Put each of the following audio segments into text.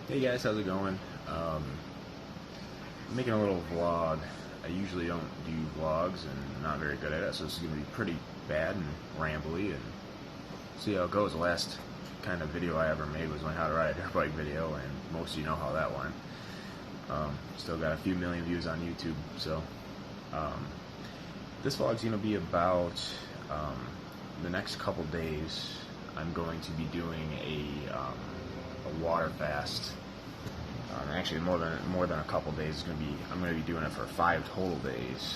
Hey guys, how's it going? I'm making a little vlog. I usually don't do vlogs and I'm not very good at it, so this is going to be pretty bad and rambly and see how it goes. The last kind of video I ever made was my how to ride a dirt bike video, and most of you know how that went. Still got a few million views on YouTube, so um, this vlog's going to be about the next couple days. I'm going to be doing a water fast. Actually, more than a couple days. I'm going to be doing it for 5 total days.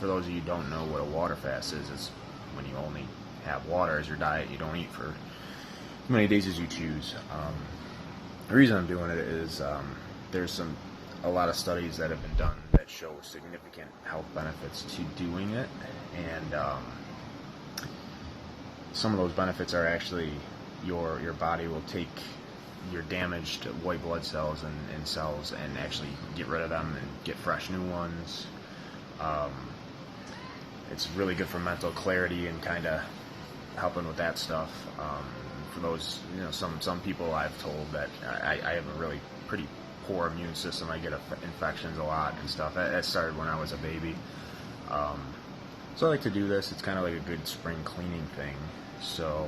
For those of you who don't know what a water fast is, it's when you only have water as your diet. You don't eat for as many days as you choose. The reason I'm doing it is there's a lot of studies that have been done that show significant health benefits to doing it, and some of those benefits are actually your body will take your damaged white blood cells and cells and actually get rid of them and get fresh new ones. It's really good for mental clarity and kind of helping with that stuff. For those, some people I've told that I have a really pretty poor immune system. I get infections a lot and stuff. That started when I was a baby. So I like to do this. It's kind of like a good spring cleaning thing. So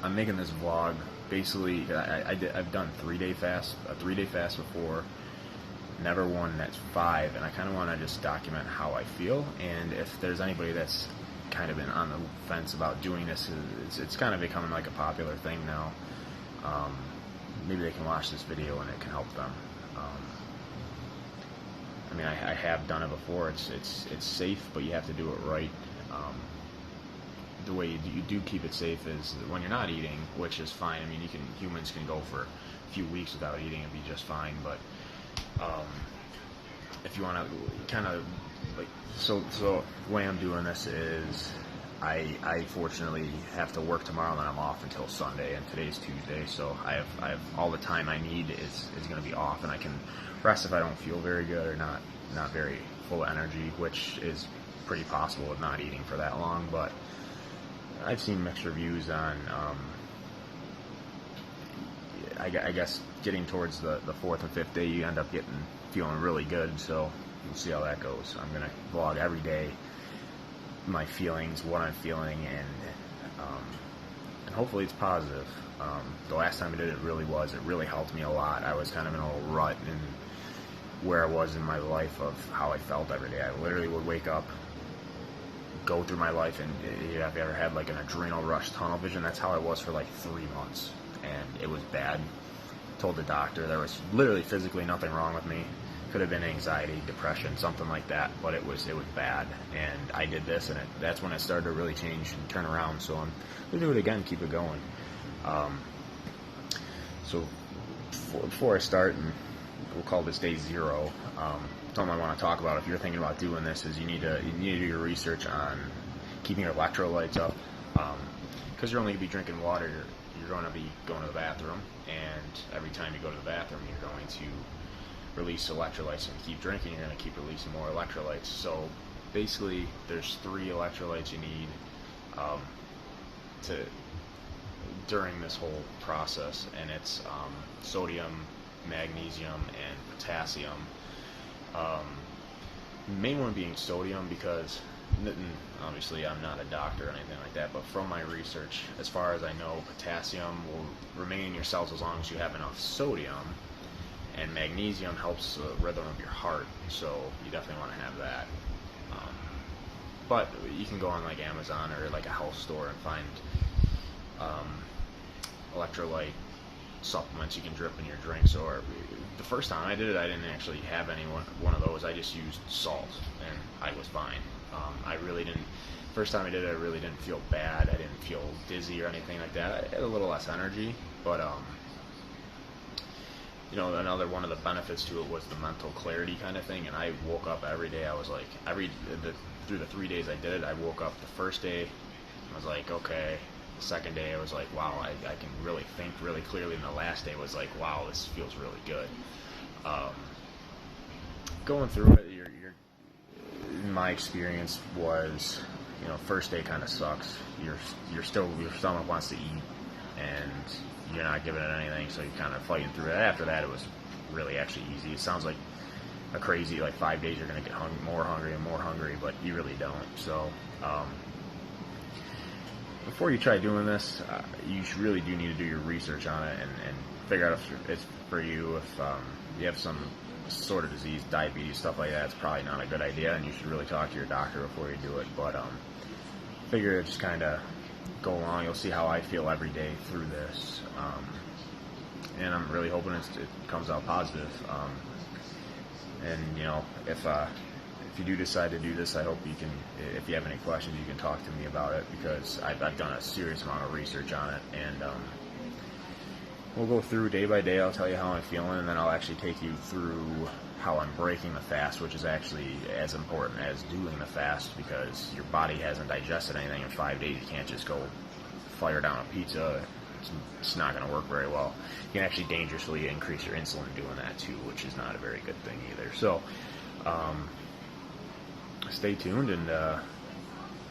I'm making this vlog. Basically, I've done a 3-day fast before. Never one that's 5, and I kind of want to just document how I feel. And if there's anybody that's kind of been on the fence about doing this, it's kind of becoming like a popular thing now. Maybe they can watch this video and it can help them. I mean, I have done it before. It's safe, but you have to do it right. The way you do keep it safe is when you're not eating, which is fine. I mean, humans can go for a few weeks without eating and be just fine. But if you want to kind of so the way I'm doing this is I fortunately have to work tomorrow, and then I'm off until Sunday, and today's Tuesday, so I have all the time I need is going to be off, and I can rest if I don't feel very good or not very full of energy, which is pretty possible with not eating for that long. But I've seen mixed reviews on, I guess, getting towards the 4th and 5th day, you end up feeling really good, so we'll see how that goes. I'm going to vlog every day, my feelings, what I'm feeling, and hopefully it's positive. The last time I did it really helped me a lot. I was kind of in a little rut in where I was in my life of how I felt every day. I literally would wake up, go through my life, and if you ever had like an adrenal rush, tunnel vision, that's how I was for like 3 months, and it was bad. Told the doctor there was literally physically nothing wrong with me. Could have been anxiety, depression, something like that, but it was bad. And I did this, and that's when it started to really change and turn around. So I'm gonna do it again, keep it going. So before I start, and we'll call this day 0. Something I want to talk about if you're thinking about doing this is you need to do your research on keeping your electrolytes up, because you're only going to be drinking water. You're going to be going to the bathroom, and every time you go to the bathroom, you're going to release electrolytes, and keep drinking, you're going to keep releasing more electrolytes. So basically, there's 3 electrolytes you need to during this whole process, and it's sodium, magnesium, and potassium. Main one being sodium, because obviously I'm not a doctor or anything like that, but from my research, as far as I know, potassium will remain in your cells as long as you have enough sodium, and magnesium helps the rhythm of your heart, so you definitely want to have that. But you can go on like Amazon or like a health store and find electrolyte supplements you can drip in your drinks. Or the first time I did it, I didn't actually have one of those. I just used salt, and I was fine. I really didn't. First time I did it, I really didn't feel bad. I didn't feel dizzy or anything like that. I had a little less energy, but another one of the benefits to it was the mental clarity kind of thing. And I woke up every day. I was like, through the 3 days I did it, I woke up the first day, I was like, okay. The second day, I was like, wow, I can really think really clearly. And the last day was like, wow, this feels really good. Going through it, in my experience was, first day kind of sucks. Your stomach wants to eat, and you're not giving it anything, so you're kind of fighting through it. After that, it was really actually easy. It sounds like a crazy, like 5 days you're going to get more hungry and more hungry, but you really don't. So before you try doing this, you really do need to do your research on it and figure out if it's for you. If you have some sort of disease, diabetes, stuff like that, it's probably not a good idea, and you should really talk to your doctor before you do it. But figure it, just kind of go along. You'll see how I feel every day through this, and I'm really hoping it comes out positive. And you know, if you do decide to do this, I hope you can, if you have any questions, you can talk to me about it, because I've done a serious amount of research on it, and we'll go through day by day. I'll tell you how I'm feeling, and then I'll actually take you through how I'm breaking the fast, which is actually as important as doing the fast, because your body hasn't digested anything in 5 days. You can't just go fire down a pizza. It's not going to work very well. You can actually dangerously increase your insulin doing that too, which is not a very good thing either. So stay tuned, and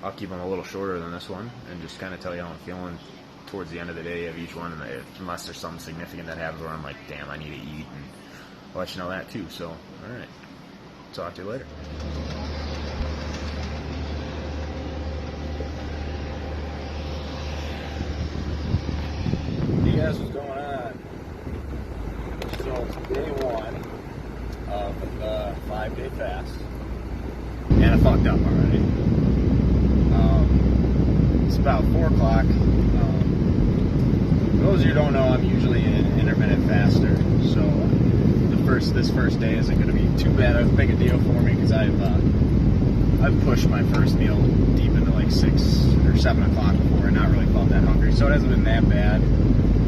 I'll keep them a little shorter than this one, and just kind of tell you how I'm feeling towards the end of the day of each one, and unless there's something significant that happens where I'm like, damn, I need to eat, and I'll let you know that too. So, all right, talk to you later. Hey guys, what's going on? So it's day one of the 5-day fast, and I fucked up already. It's about 4 o'clock. For those of you who don't know, I'm usually an intermittent faster, so this first day isn't going to be too bad of a big a deal for me, because I've pushed my first meal deep into like 6 or 7 o'clock before and not really felt that hungry, so it hasn't been that bad.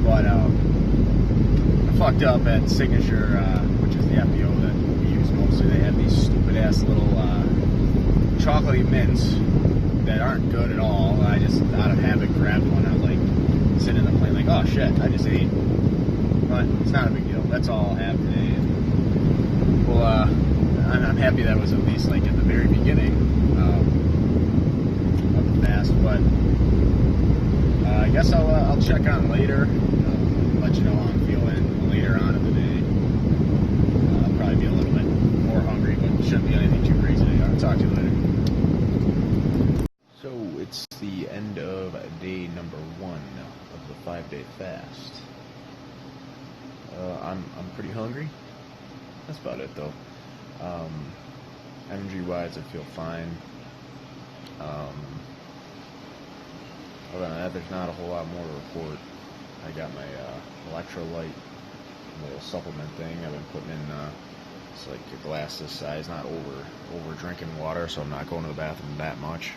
But I fucked up at Signature, which is the FBO that we use mostly. They have these stupid ass little chocolatey mints that aren't good at all. I just, out of habit, grabbed one. I was like sitting in the plane like, oh shit, I just ate. But it's not a big deal. That's all I'll have today. And, well, I'm happy that was at least like at the very beginning of the fast. But I guess I'll check on later. Let you know how I'm feeling later on in the day. I'll probably be a little bit more hungry, but shouldn't be anything too crazy today. I'll talk to you later. So it's the end of day number 1 of the 5-day fast. I'm pretty hungry. That's about it though. Energy-wise, I feel fine. Other than that, there's not a whole lot more to report. I got my electrolyte little supplement thing I've been putting in. It's like a glass this size, not over drinking water, so I'm not going to the bathroom that much.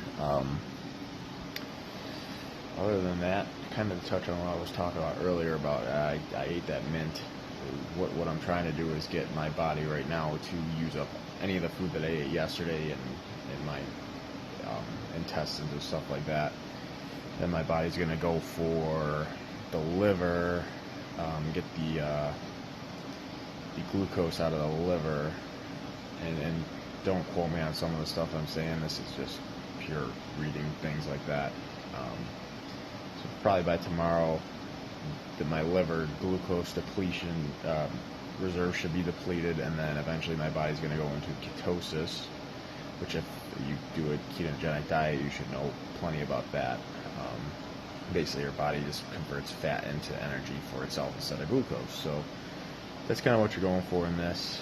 Other than that, kind of to touch on what I was talking about earlier about I ate that mint. What I'm trying to do is get my body right now to use up any of the food that I ate yesterday and my intestines and stuff like that. Then my body's going to go for the liver, get the glucose out of the liver, and don't quote me on some of the stuff I'm saying. This is just pure reading, things like that. So probably by tomorrow, my liver glucose depletion reserve should be depleted, and then eventually my body's going to go into ketosis, which if you do a ketogenic diet, you should know plenty about that. Basically, your body just converts fat into energy for itself instead of glucose. So that's kind of what you're going for in this.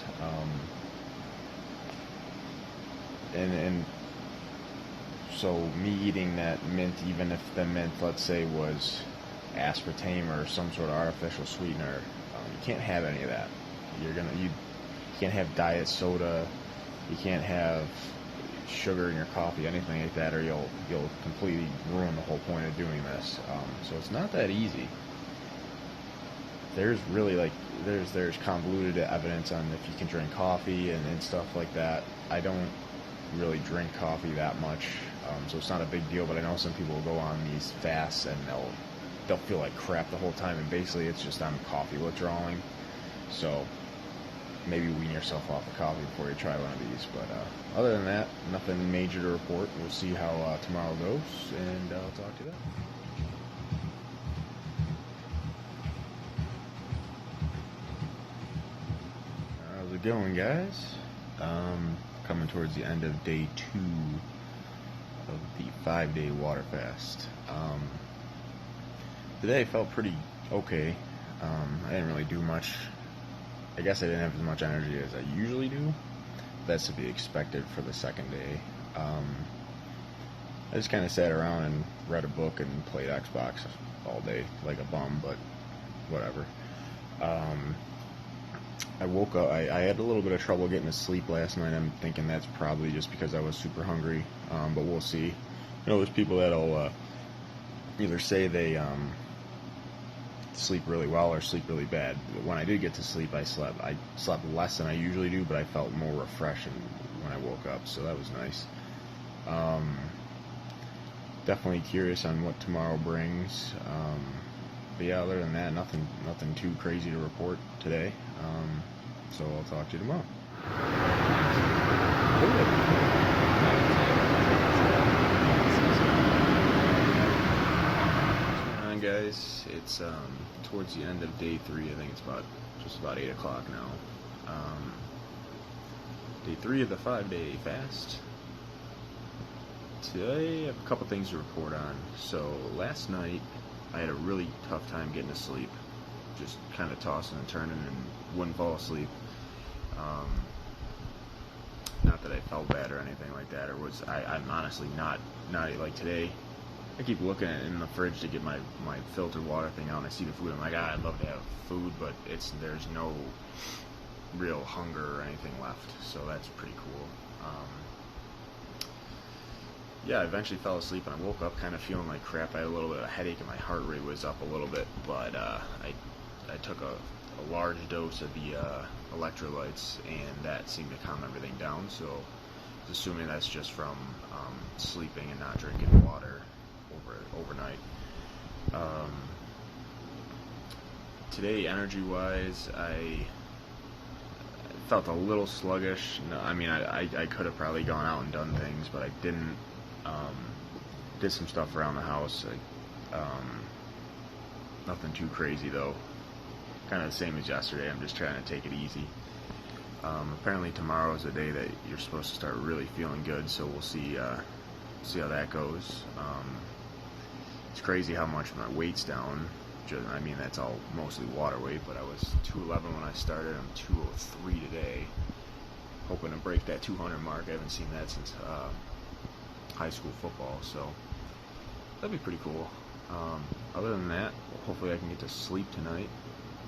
And so me eating that mint, even if the mint, let's say, was aspartame or some sort of artificial sweetener, you can't have any of that. You can't have diet soda. You can't have sugar in your coffee, anything like that, or you'll completely ruin the whole point of doing this. So it's not that easy. There's really there's convoluted evidence on if you can drink coffee and stuff like that. I don't really drink coffee that much, so it's not a big deal. But I know some people will go on these fasts and they'll feel like crap the whole time, and basically it's just on coffee withdrawing. So maybe wean yourself off of coffee before you try one of these. But other than that, nothing major to report. We'll see how tomorrow goes, and I'll talk to you then. going, guys? Coming towards the end of day 2 of the 5-day water fast. Today felt pretty okay. I didn't really do much. I guess I didn't have as much energy as I usually do. That's to be expected for the second day. I just kind of sat around and read a book and played Xbox all day like a bum, but whatever. I woke up, I had a little bit of trouble getting to sleep last night. I'm thinking that's probably just because I was super hungry, but we'll see. You know, there's people that'll either say they sleep really well or sleep really bad. When I did get to sleep, I slept less than I usually do, but I felt more refreshed when I woke up, so that was nice. Definitely curious on what tomorrow brings. But yeah, other than that, nothing too crazy to report today. So I'll talk to you tomorrow. What's going on, guys? It's towards the end of day 3. I think it's just about 8 o'clock now. Day 3 of the 5-day fast. Today I have a couple things to report on. So last night I had a really tough time getting to sleep, just kind of tossing and turning and wouldn't fall asleep. Not that I felt bad or anything like that, or I'm honestly not like today. I keep looking in the fridge to get my filtered water thing out, and I see the food. I'm like, I'd love to have food, but there's no real hunger or anything left, so that's pretty cool. Yeah, I eventually fell asleep, and I woke up kind of feeling like crap. I had a little bit of a headache, and my heart rate was up a little bit, but I took a large dose of the electrolytes, and that seemed to calm everything down, so I was assuming that's just from sleeping and not drinking water overnight. Today, energy-wise, I felt a little sluggish. No, I mean, I could have probably gone out and done things, but I didn't. Did some stuff around the house. Nothing too crazy though. Kind of the same as yesterday. I'm just trying to take it easy. Apparently tomorrow is the day that you're supposed to start really feeling good, so we'll see how that goes. It's crazy how much my weight's down. I mean, that's all mostly water weight, but I was 211 when I started. I'm 203 today. Hoping to break that 200 mark. I haven't seen that since high school football, so that'd be pretty cool. Other than that, hopefully I can get to sleep tonight,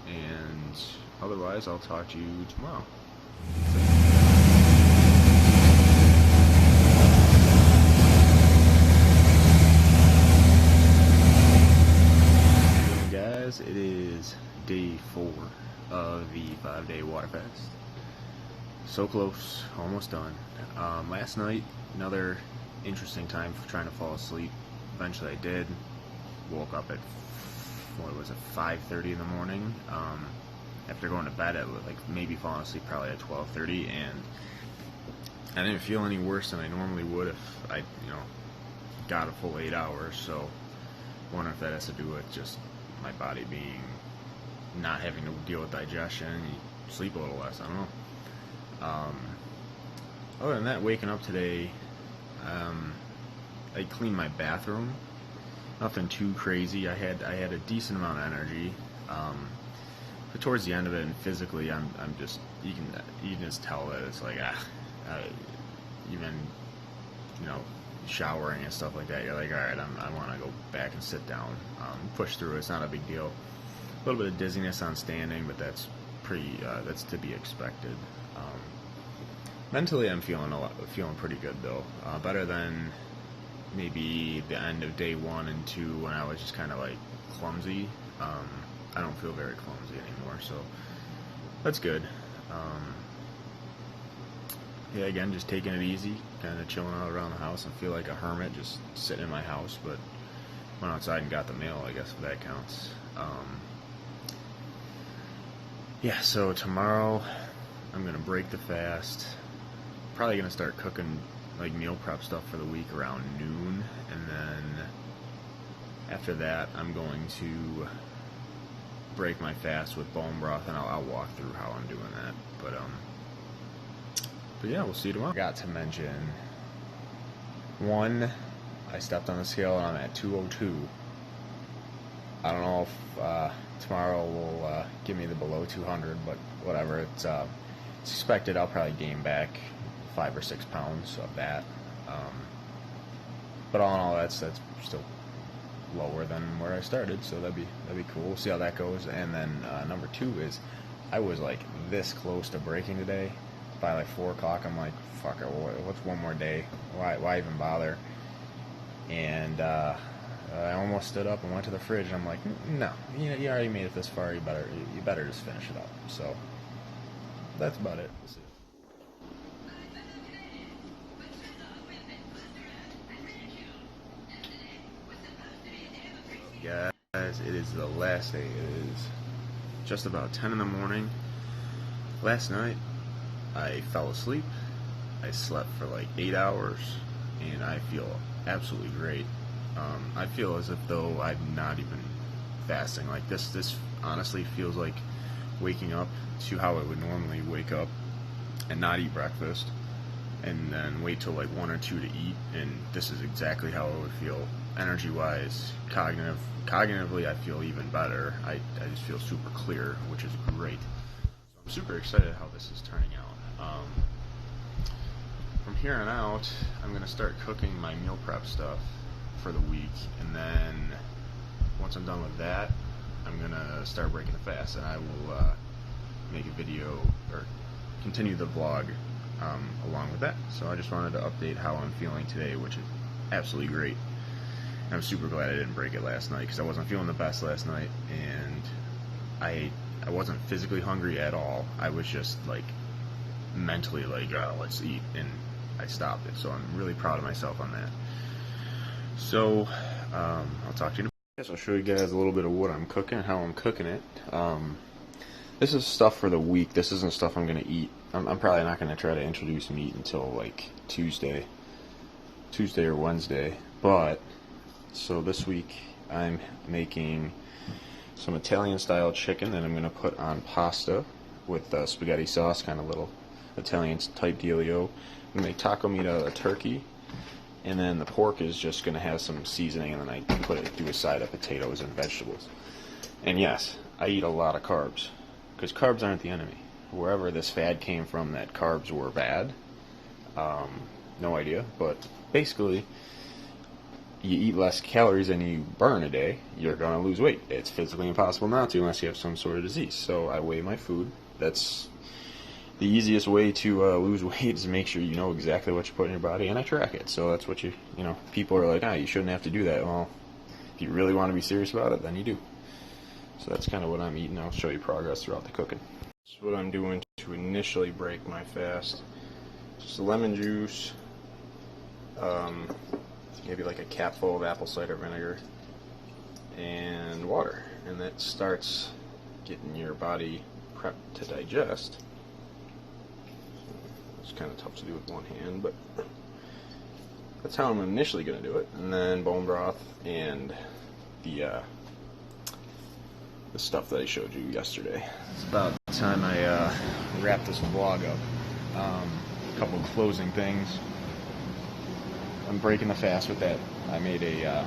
and otherwise I'll talk to you tomorrow. Hey guys, it is day 4 of the 5-day water fast. So close, almost done. Last night, another interesting time for trying to fall asleep. Eventually I did. Woke up at 5:30 in the morning. After going to bed at maybe falling asleep probably at 12:30, and I didn't feel any worse than I normally would if I got a full 8 hours. So I wonder if that has to do with just my body being not having to deal with digestion. You sleep a little less. I don't know. Other than that, waking up today, I cleaned my bathroom. Nothing too crazy. I had a decent amount of energy, but towards the end of it, and physically, I'm just you can just tell that it's like even showering and stuff like that. You're like, all right, I want to go back and sit down, push through it. It's not a big deal. A little bit of dizziness on standing, but that's to be expected. Mentally, I'm feeling pretty good though. Better than maybe the end of day 1 and 2 when I was just kind of like clumsy. I don't feel very clumsy anymore, so that's good. Yeah, again, just taking it easy, kind of chilling out around the house. I feel like a hermit just sitting in my house, but went outside and got the mail, I guess, if that counts. Yeah, so tomorrow I'm going to break the fast. Probably going to start cooking like meal prep stuff for the week around noon, and then after that I'm going to break my fast with bone broth, and I'll walk through how I'm doing that. But But yeah, we'll see you tomorrow. Got to mention, one, I stepped on the scale and I'm at 202. I don't know if tomorrow will give me the below 200, but whatever. It's expected I'll probably gain back 5 or 6 pounds of that. But all in all, that's still lower than where I started, so that'd be cool. We'll see how that goes. And then number 2 is I was like this close to breaking today. By like 4 o'clock, I'm like, fuck it, what's one more day? Why even bother? And I almost stood up and went to the fridge, and I'm like, no, you already made it this far. You better just finish it up. So that's about it. We'll see. Guys, it is the last day. It is just about 10 in the morning. Last night, I fell asleep. I slept for like 8 hours, and I feel absolutely great. I feel as if though I'm not even fasting. Like this honestly feels like waking up to how I would normally wake up and not eat breakfast, and then wait till like 1 or 2 to eat, and this is exactly how I would feel energy-wise. Cognitively, I feel even better. I just feel super clear, which is great. So I'm super excited how this is turning out. From here on out, I'm going to start cooking my meal prep stuff for the week, and then once I'm done with that, I'm going to start breaking the fast, and I will make a video or continue the vlog along with that. So I just wanted to update how I'm feeling today, which is absolutely great. I'm super glad I didn't break it last night, because I wasn't feeling the best last night, and I wasn't physically hungry at all. I was just like mentally like, oh, let's eat, and I stopped it. So I'm really proud of myself on that. So I'll talk to you in a minute. I'll show you guys a little bit of what I'm cooking, how I'm cooking it. This is stuff for the week. This isn't stuff I'm going to eat. I'm probably not going to try to introduce meat until like Tuesday or Wednesday. But so this week I'm making some Italian style chicken that I'm going to put on pasta with spaghetti sauce, kind of little Italian type dealio. I'm going to make taco meat out of turkey, and then the pork is just going to have some seasoning, and then I do a side of potatoes and vegetables. And yes, I eat a lot of carbs, because carbs aren't the enemy. Wherever this fad came from that carbs were bad, no idea, but basically, you eat less calories than you burn a day, you're going to lose weight. It's physically impossible not to unless you have some sort of disease. So I weigh my food. That's the easiest way to lose weight, is to make sure you know exactly what you put in your body, and I track it. So that's what people are like, you shouldn't have to do that. Well, if you really want to be serious about it, then you do. So that's kind of what I'm eating. I'll show you progress throughout the cooking. This is what I'm doing to initially break my fast. Just lemon juice, maybe like a cap full of apple cider vinegar, and water, and that starts getting your body prepped to digest. It's kind of tough to do with one hand, but that's how I'm initially going to do it. And then bone broth and the stuff that I showed you yesterday. It's about the time I wrap this vlog up. A couple closing things. I'm breaking the fast with that. I made a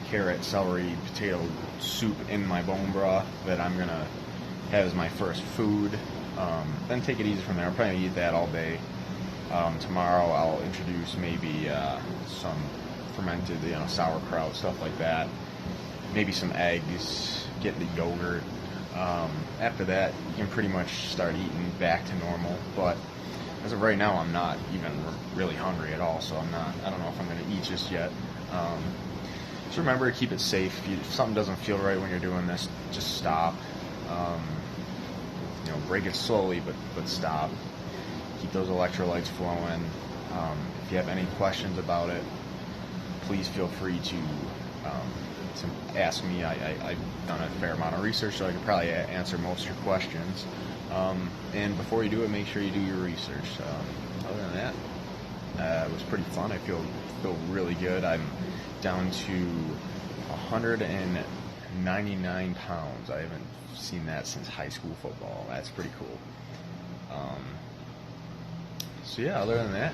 carrot, celery, potato soup in my bone broth that I'm gonna have as my first food. Then take it easy from there. I'm probably gonna eat that all day. Tomorrow I'll introduce maybe some fermented, sauerkraut, stuff like that. Maybe some eggs. Get the yogurt. After that, you can pretty much start eating back to normal. But as of right now, I'm not even really hungry at all, so I don't know if I'm going to eat just yet. Just remember to keep it safe. If something doesn't feel right when you're doing this, just stop. Break it slowly, but stop. Keep those electrolytes flowing. If you have any questions about it, please feel free to ask me. I've done a fair amount of research, so I could probably answer most of your questions. And before you do it, make sure you do your research. Other than that, it was pretty fun. I feel really good. I'm down to 199 pounds. I haven't seen that since high school football. That's pretty cool. So yeah, other than that,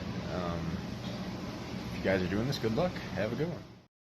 if you guys are doing this, good luck. Have a good one.